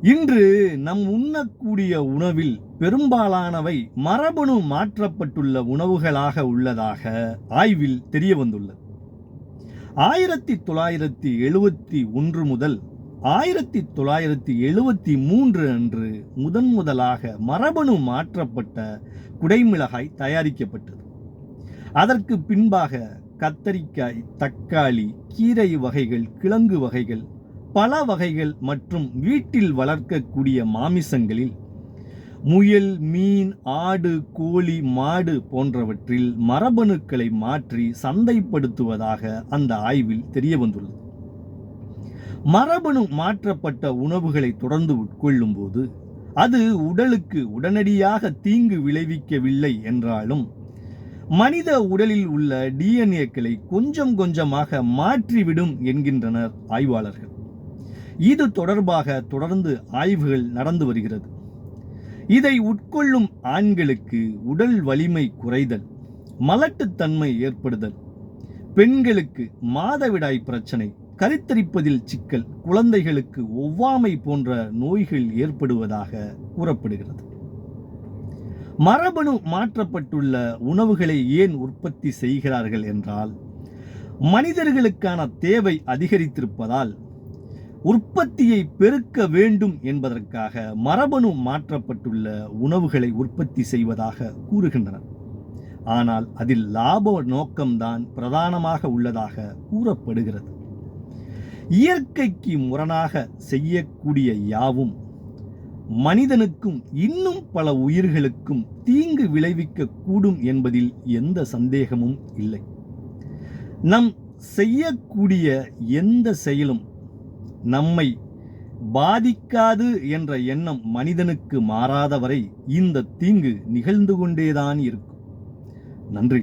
இன்று நம் உண்ணக்கூடிய உணவில் பெரும்பாலானவை மரபணு மாற்றப்பட்டுள்ள உணவுகளாக உள்ளதாக ஆய்வில் தெரிய வந்துள்ளது. 1971 முதல் 1973 அன்று முதலாக மரபணு மாற்றப்பட்ட குடைமிளகாய் தயாரிக்கப்பட்டது. அதற்கு பின்பாக கத்தரிக்காய், தக்காளி, கீரை வகைகள், கிழங்கு வகைகள், பல வகைகள் மற்றும் வீட்டில் வளர்க்கக்கூடிய மாமிசங்களில் முயல், மீன், ஆடு, கோழி, மாடு போன்றவற்றில் மரபணுக்களை மாற்றி சந்தைப்படுத்துவதாக அந்த ஆய்வில் தெரிய வந்துள்ளது. மரபணு மாற்றப்பட்ட உணவுகளை தொடர்ந்து உட்கொள்ளும் போது அது உடலுக்கு உடனடியாக தீங்கு விளைவிக்கவில்லை என்றாலும் மனித உடலில் உள்ள டிஎன்ஏக்களை கொஞ்சம் கொஞ்சமாக மாற்றிவிடும் என்கின்றனர் ஆய்வாளர்கள். இது தொடர்பாக தொடர்ந்து ஆய்வுகள் நடந்து வருகிறது. இதை உட்கொள்ளும் ஆண்களுக்கு உடல் வலிமை குறைதல், மலட்டுத்தன்மை ஏற்படுதல், பெண்களுக்கு மாதவிடாய் பிரச்சனை, கருத்தரிப்பதில் சிக்கல், குழந்தைகளுக்கு ஒவ்வாமை போன்ற நோய்கள் ஏற்படுவதாக கூறப்படுகிறது. மரபணு மாற்றப்பட்டுள்ள உணவுகளை ஏன் உற்பத்தி செய்கிறார்கள் என்றால், மனிதர்களுக்கான தேவை அதிகரித்திருப்பதால் உற்பத்தியை பெருக்க வேண்டும் என்பதற்காக மரபணு மாற்றப்பட்டுள்ள உணவுகளை உற்பத்தி செய்வதாக கூறுகின்றனர். ஆனால் அதில் லாப நோக்கம்தான் பிரதானமாக உள்ளதாக கூறப்படுகிறது. இயற்கைக்கு முரணாக செய்யக்கூடிய யாவும் மனிதனுக்கும் இன்னும் பல உயிர்களுக்கும் தீங்கு விளைவிக்க கூடும் என்பதில் எந்த சந்தேகமும் இல்லை. நம் செய்யக்கூடிய எந்த செயலும் நம்மை பாதிக்காது என்ற எண்ணம் மனிதனுக்கு மாறாதவரை இந்த தீங்கு நிகழ்ந்து கொண்டேதான் இருக்கும். நன்றி.